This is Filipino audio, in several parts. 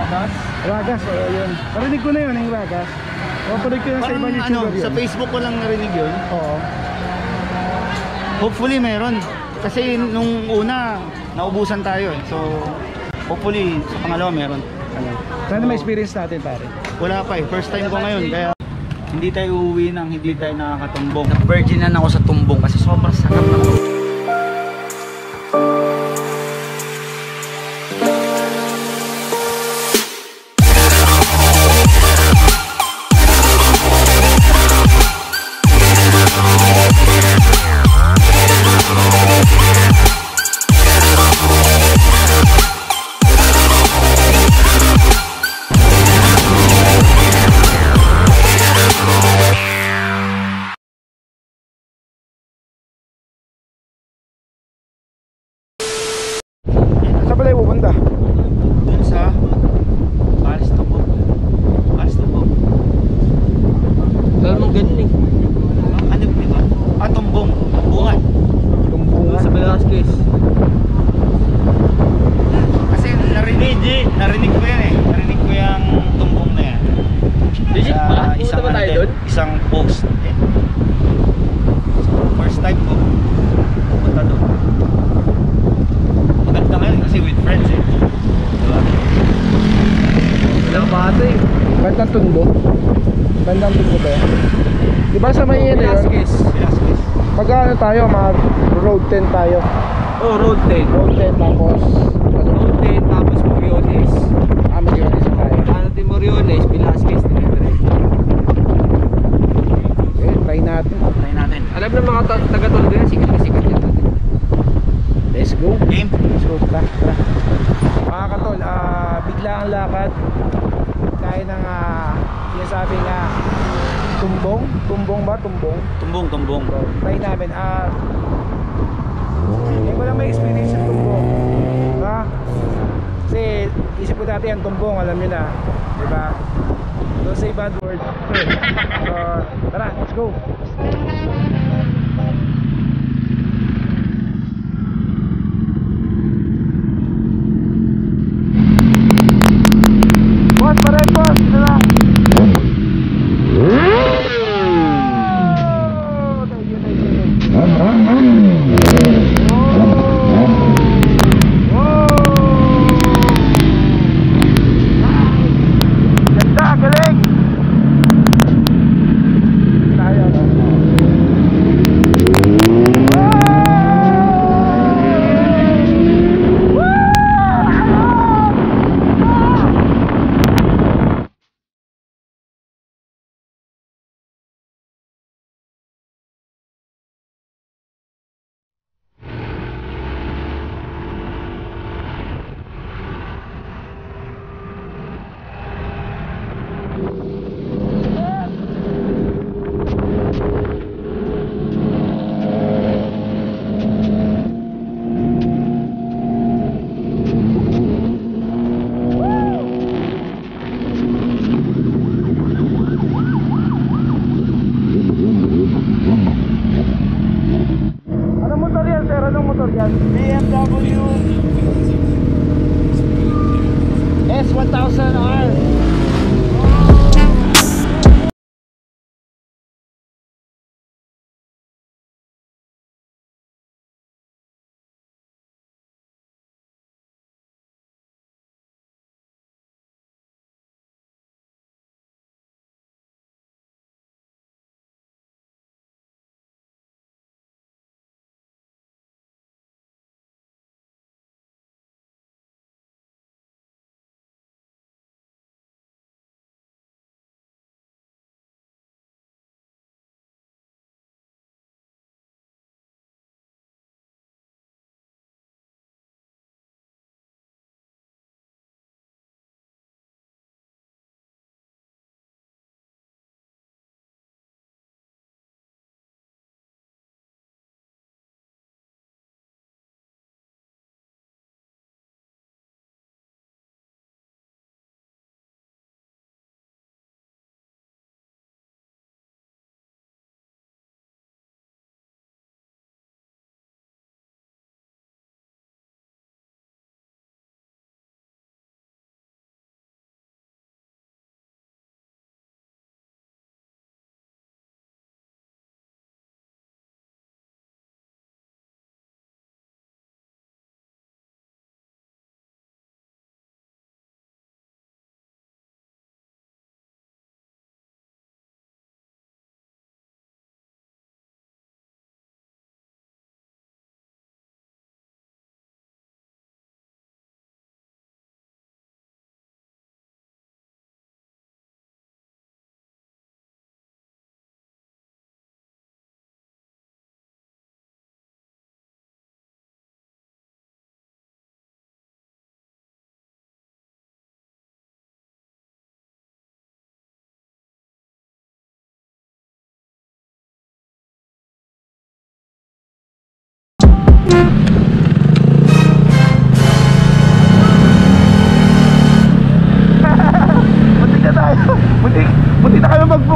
Ragas? Ragas, yun. Narinig ko na yun, yung Ragas. Papanig ko na sa ibang YouTuber yun. Sa Facebook ko lang narinig yun. Oo. Hopefully meron. Kasi nung una, naubusan tayo eh. So, hopefully sa pangalawa meron. Sana ma-experience natin pare. Wala pa eh. First time ko ngayon. Kaya hindi tayo uuwi nang hindi tayo nakakatumbong. Virginan ako sa tumbong kasi sobrang sarap ng tumbong. Saan pala yung pupunta? Dun sa Paris Tumbong. Paris Tumbong. Alam mong ganun eh. Ano ba? Tumbong. Tumbungan. Tumbungan. Sa Velasquez. Kasi narinig ko yan eh. Narinig ko yung tumbong na yan. Legit ba? Isang Pumunta ba tayo doon? Isang post eh. So, first time ko pupunta doon. Maganda ngayon kasi with friends eh. Diba? Walang bata eh. Bandang Tundo. Bandang Tundo ba yan? Diba sa may yun yun? Velasquez. Velasquez. Pag ano tayo, mga road 10 tayo. Oh, Road 10. Road 10 tapos Road 10 tapos Moriones. Moriones na tayo. Ano Moriones, Velasquez, dire-diretso. Okay, try natin. Try natin. Alam na mga taga-Tondo yan, sikat na sikat yan. Let's go. Game. Let's go. Tara. Mga katol, bigla ang lakad. Kaya ng sinasabing tumbong. Tumbong ba? Tumbong. Tumbong. So, try namin. Hindi ko lang may experience yung tumbong. Diba? Kasi isip ko dati ang tumbong, alam nyo na. Diba? Don't say bad word. So, tara, let's go. Boss, pare, boss. Ito lang. BMW S1000R.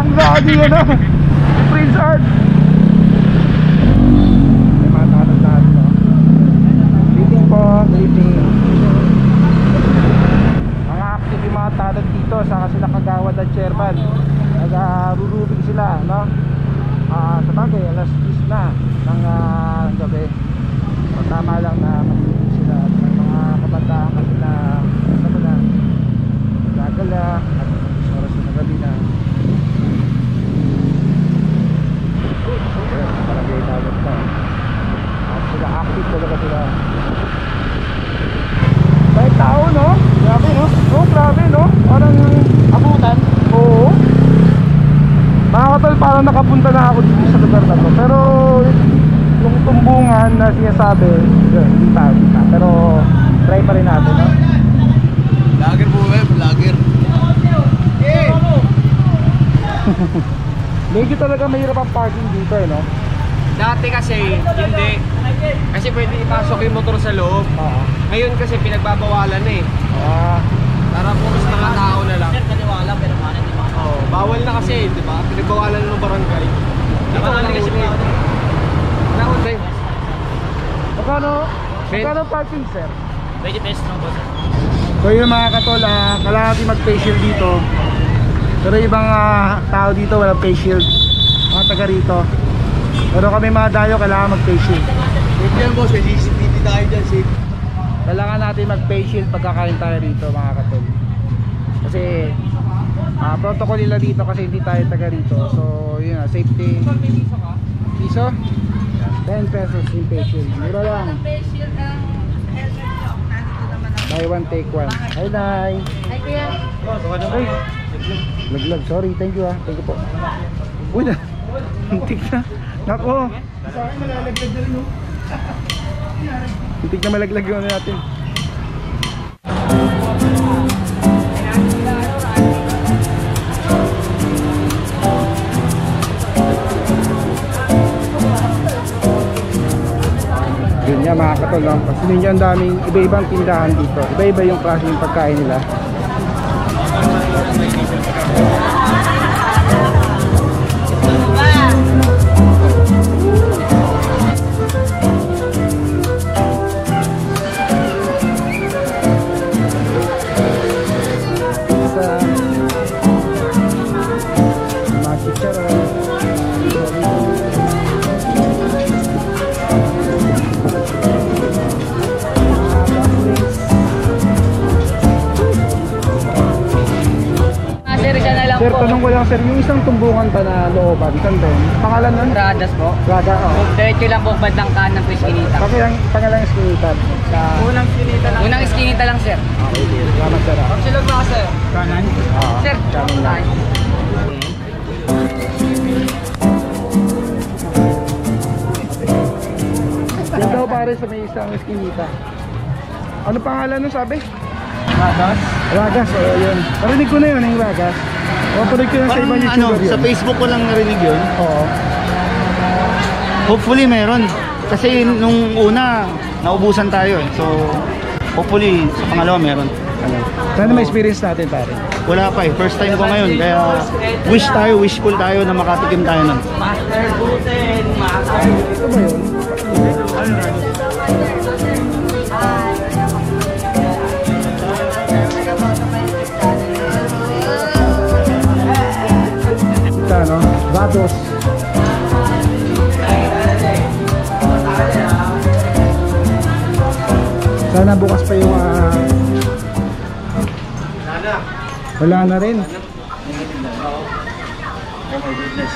Ang gagi yan ah. Prince Art. May mga tanong-tanong no? Greeting po, greeting. Mga active yung mga tanong dito. Saka sila kagawad at chairman. Nag-rurubing sila no? Sa bagay, alas 10 na ng gabi. So, tama lang na mag-rurubing sila. At may mga kabataan kasi na kasama na gagala at oras na gabi na. Palagay tawag pa. At sila active talaga sila. May tao no? Grabe no? Oh, grabe no? Parang abutan. Oo. Mga katol, parang nakapunta na ako dito sa lugar na to. Pero yung tumbungan na sinasabi, hindi pa. Pero try pa rin natin no? Lager po eh, lager. Medyo talaga mahirap ang parking dito eh, no? Dati kasi, hindi. Kasi pwede ipasok yung motor sa loob. Ngayon kasi pinagbabawalan eh. Para po mas mga tao na lang. Kaniwala pero mana di ba? Oh, bawal na kasi, di ba? Pinagbawalan na ng barangay. Dito ka lang kasi naunay. Magkano parking, sir? 20 pesos lang po sir. So yun mga katol, kailangan mag-face shield dito. Pero ibang tao dito walang face shield. Mga taga rito. Pero kami mga dayo kailangan mag-face shield. Wait yan boss, may CCTV tayo dyan, safe. Kailangan natin mag-face shield pagkakain tayo rito mga katol. Kasi protocol nila dito kasi hindi tayo taga rito. So yun safety. Piso? 10 pesos yung face shield. Mura lang. Buy one, take one. Hi, Nay. Ay, kuya. Ay, laglag. Sorry, thank you Thank you po. Uy na. Hintik na. Nako. Sa akin malalaglag na rin no. Hintik na malaglag yun natin. Yun nga mga katol lang. Kasi ninyo ang daming iba-ibang tindahan dito. Iba-iba yung klase ng pagkain nila. Sir, tanong ko lang sir, yung isang tumbungan ba na looban, saan ba yun? Pangalan nun? Radas po. Raga, oo. Diretso lang po bandang kanan po iskinita. Pangalan iskinitan? Unang iskinita lang. Unang iskinita lang sir. Okay, salamat sir. Silog na sir. Kanan? Sir, kanan lang. Yan daw pare sa may isang iskinita. Ano pangalan nun sabi? Radas. Ragas, oo yun. Narinig ko na yun yung Ragas. Parinig ko na sa ibang YouTuber yun. Sa Facebook ko lang narinig yun. Oo. Hopefully meron. Kasi nung una, naubusan tayo eh. So, hopefully sa pangalawa meron. Sana may experience natin pare. Wala pa eh. First time ko ngayon. Kaya wishful tayo na makatikim tayo nun. Master Buten, Master. Ito ba yun? No? Rados. Sana bukas pa yung wala na rin.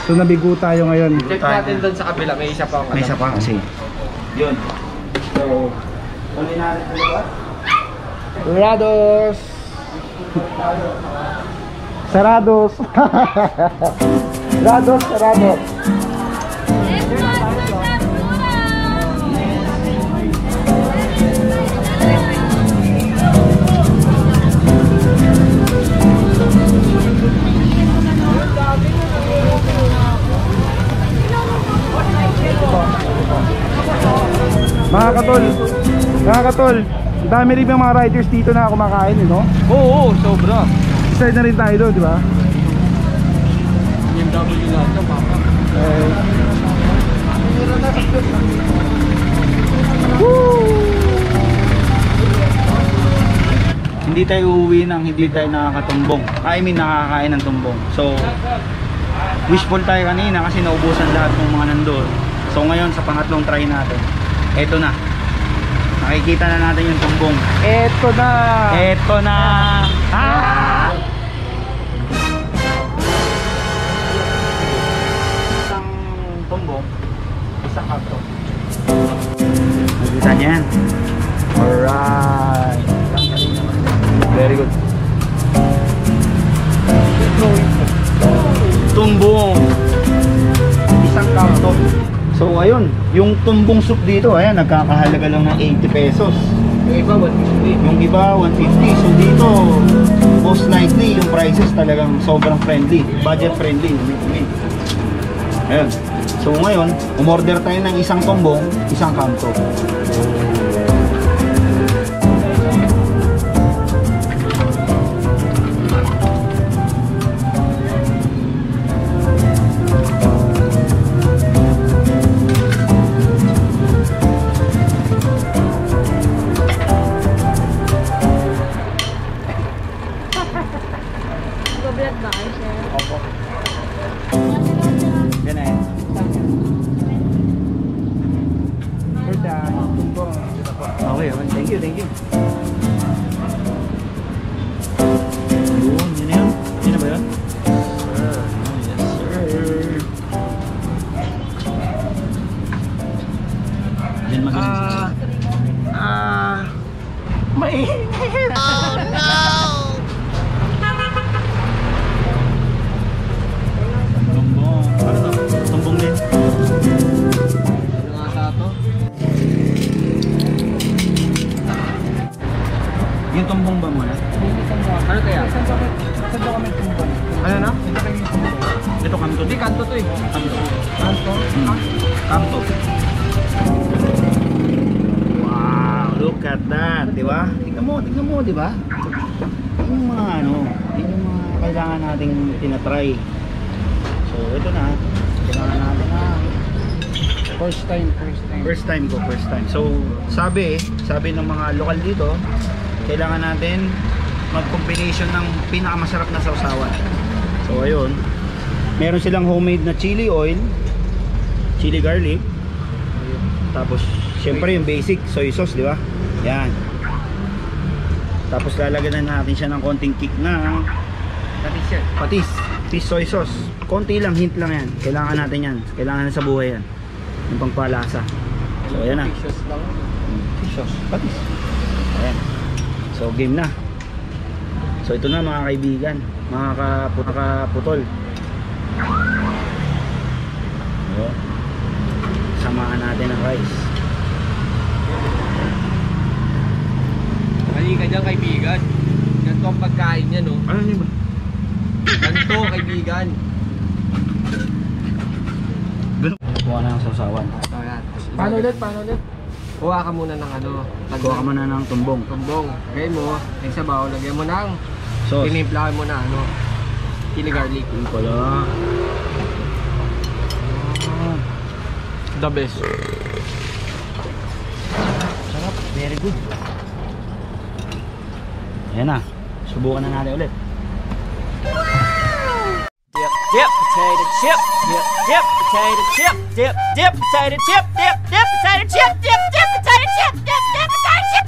So nabigo tayo ngayon. Check natin doon sa kabila, may isa pa. May isa pa kasi. Yun. So, huli natin ba? Rados. Sarados. Rados, Sarados. Mga katol, dami rin yung mga riders dito na kumakain, no? Oo, sobra. Start na rin tayo doon, di ba? OFW lahat to, papa. Hindi tayo uuwi nang hindi tayo nakakatumbong. I mean, nakakain ng tumbong. So, wishful tayo kanina kasi naubusan lahat ng mga nandoon. So, ngayon sa pangatlong try natin, eto na. Nakikita na natin yung tumbong. Eto na! Eto na! Ah! Isang tumbong, isang kapto. Nakita niya yan. Alright. Very good. Tumbong. Isang kapto. So ayun, yung tumbong soup dito, ayan, nagkakahalaga lang ng 80 pesos. Yung iba, 150. Yung iba, 150. So dito, most likely, yung prices talagang sobrang friendly. Budget friendly. Ayan. So ngayon, umorder tayo ng isang tumbong, isang kanto. Vlog ba kayo, sir? Opo. Yan eh. Okay, okay. Thank you, thank you. Yun, yun na yun. Yun na ba yun? Yes, sir. Yan magaling. Mainit! Oh no! Tumbong. Ano to? Tumbong din. Ano nga sa to? Yung tumbong ba muna? Ano kaya? Ano na? Ito kanto. Hindi, kanto to eh. Kanto. Kanto? Kanto. Wow, look at that, di ba? Tingnan mo, di ba? Yung mga ano, yun yung mga kailangan nating tinatry. So, ito na. Kailangan natin na First time. first time. So, sabi ng mga lokal dito, kailangan natin mag-combination ng pinakamasarap na sausawan. So, ayun. Meron silang homemade na chili oil, chili garlic. Tapos, syempre yung basic soy sauce, di ba? Yan. Tapos lalagyan na natin siya ng konting kick na Patis yan. patis soy sauce. Konti lang, hint lang yan. Kailangan natin yan. Kailangan na sa buhay yan. Yung pangpalasa. So, ayan na. Pictures lang. Fish sauce, patis. Ayan. So, game na. So, ito na mga kaibigan. Mga kaputol. So, samahan natin ang rice. Mali ka dyan, kaibigan. Ganito ang pagkain niya, no? Ano yun ba? Ganito, kaibigan. Kuha na ng sausawan. Ito yan. Paano ulit? Kuha ka muna ng ano. Kuha ka muna ng tumbong. Tumbong. Lagay mo. Yung sabaw, lagyan mo ng Sauce. tinimplahan mo na ano. Chili garlic. Yun pala. The best. Sarap. Very good. Ayan na. Subukan na natin ulit. Dip, dip, potato chip. Dip, dip, potato chip. Dip, dip, potato chip. Dip, dip, potato chip. Dip, dip, potato chip. Dip, dip, potato chip.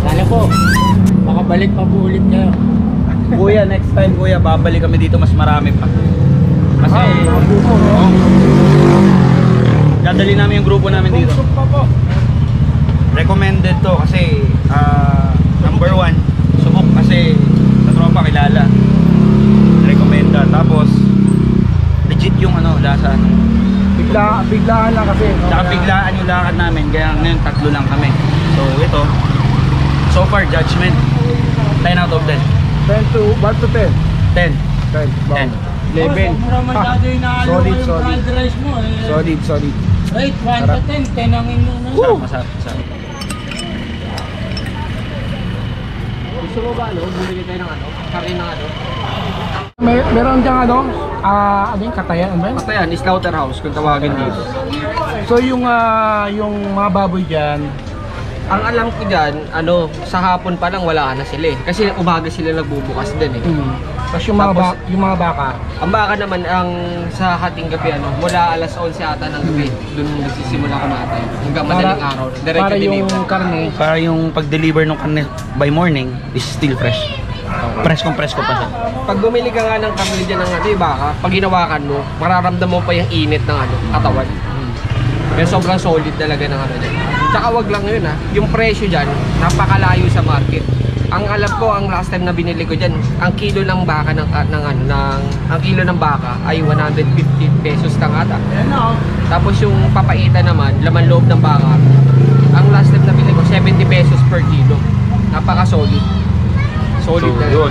Sana po, makabalik pa po ulit kayo. Kuya, next time kuya, babalik kami dito mas marami pa. Kasi, dadali namin yung grupo namin dito. Pa po. Recommended to kasi number 1, subok kasi sa tropa kilala. Recommended. Tapos, legit yung ano, lasa. Biglaan lang kasi. No? Tsaka biglaan yung lakad namin, kaya ngayon 3 lang kami. So ito, so far judgment 10 out of 10. 10 10 to 1 to 10. 10. 10. 10. 11. Solid, solid. Solid, solid. Right, 1 to 10, 10 ang inunan. Masarap, masarap. Gusto mo ba bumili tayo ng kari ng Meron diyang ano yung katayan, ano ba yun? Basta yan, slaughterhouse kung tawagin dito. So yung mga baboy dyan, Ang alam ko dyan, sa hapon pa lang wala na sila eh. Kasi umaga sila nagbubukas din eh. tapos yung mga baka. Ang baka naman sa hating gabi mula alas 11 ata ng gabi, doon nagsisimula kumatay. Hanggang madaling araw. Para yung karne. Para yung pag-deliver ng karne by morning is still fresh. Presko pa siya. Pag bumili ka nga ng karne dyan ng baka, pag hinawakan mo, mararamdam mo pa yung init ng katawan. Kaya sobrang solid talaga ng dyan. Tsaka wag lang yun yung presyo dyan, napakalayo sa market. Ang alam ko, ang last time na binili ko dyan, ang kilo ng baka ang kilo ng baka ay 150 pesos lang ata. Tapos yung papaitan naman, laman loob ng baka, ang last time na binili ko 70 pesos per kilo. Napaka-solid. Solid na yun.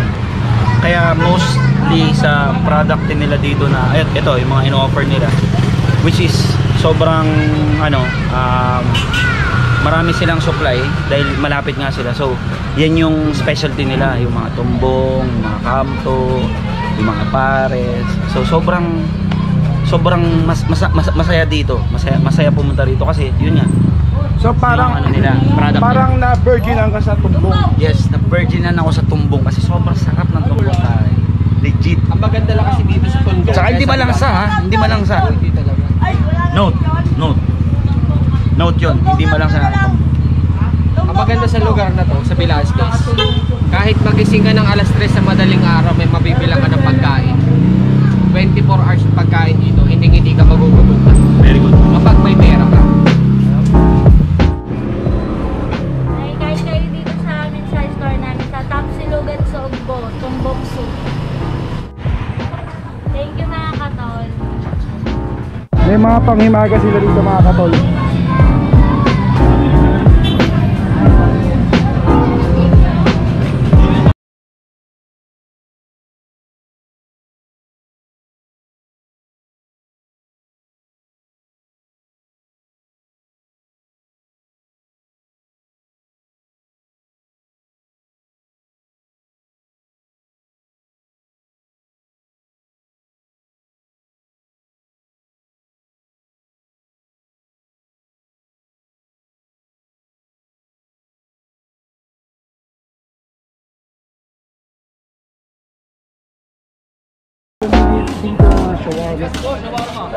Kaya mostly sa product din nila dito na ito yung mga ino-offer nila, which is sobrang marami silang supply dahil malapit nga sila. So yan yung specialty nila, yung mga tumbong, yung mga kamto, yung mga pares. So sobrang masaya dito. Masaya pumunta rito kasi yun nga. So parang parang na-virginan ka sa tumbong. Yes, na-virginan ako sa tumbong kasi sobrang sarap ng tumbong tayo. Legit. Ang maganda lang kasi dito sa tumbong. Saka hindi malangsa hindi malangsa. Hindi talaga. Note yun, hindi malangsa ng tumbong. Ang maganda sa lugar na to, sa Velasquez, kahit magising ka ng alas 3 sa madaling araw, may mabibilang ka ng pagkain. 24 hours yung pagkain dito, hindi ka magugutom na. Very good. Kapag may pera ka. Ay, kahit kayo dito sa amin sa store namin sa Tapsilugan sa Ugbo, Tumbok Soup. Thank you mga katol. May mga panghimaga sila dito mga katol. Dito shawarma.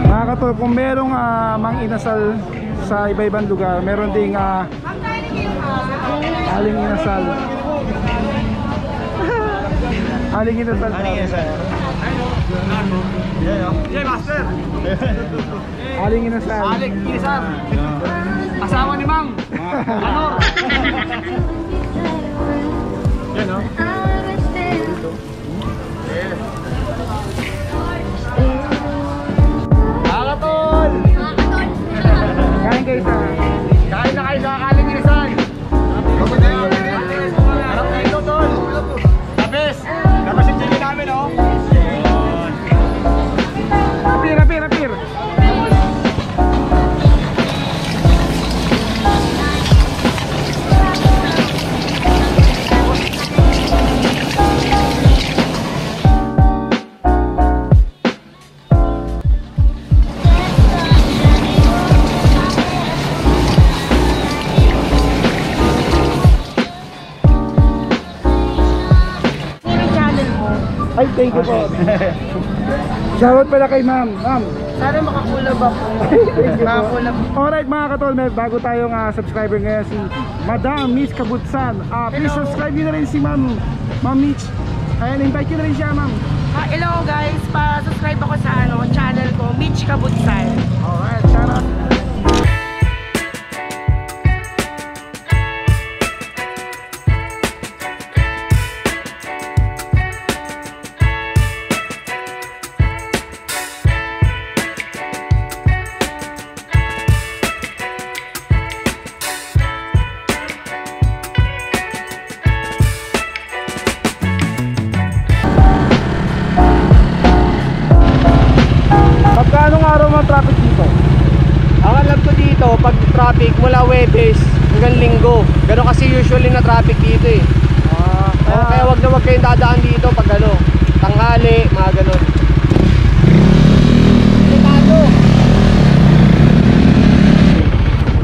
Mga katol, kung merong mang inasal sa iba-ibang lugar, meron ding aling inasal. Aling inasal. Yeah, master! Aling inasal. Alex, Kisar! Asawa ni Mang! Anor! Yan o. Kakatol! Kain kayo sa Kain na kayo sa Aling Kisar! Harap na ito, tol! Tapos! Tapos yung chili namin, o! Rapir. Ay, thank you po. Shoutout pala kay ma'am. Ma'am, Sana makakulab ako. Makakulab. alright mga katol, may bago tayong subscriber ngayon, si Madam Mitch Kabutsan. Please subscribe nyo na rin si Ma'am Mitch. Ayan, invite nyo na rin siya, ma'am. Hello guys, pa-subscribe ako sa channel ko, Mitch Kabutsan. Alright, shoutout. week mula Webes hanggang Linggo. Gano'n kasi usually na traffic dito eh. Kaya wag na wag kayong dadaan dito pag ano, tanghali, mga gano'n. Delikado.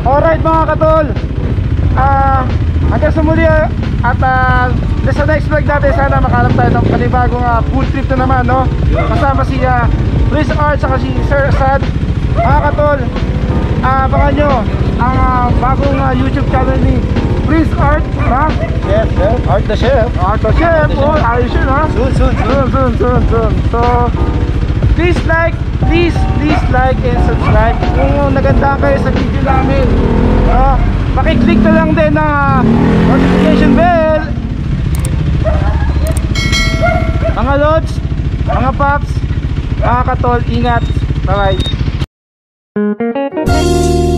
Alright mga katol, hanggang sa muli at sa next vlog natin sana makahanap tayo ng panibagong food trip na naman, no? Kasama si Prince Art saka si Sir Sad. Mga katol, abangan nyo ang bagong YouTube channel ni Prince Art, ha? Chef, Art the Chef. Art the Chef, oh, ayos yun, ha? Soon. So, please like and subscribe. Kung nagandaan kayo sa video namin, pakiclick na lang din ng notification bell. Mga lods, mga paps, mga katol, ingat. Bye bye.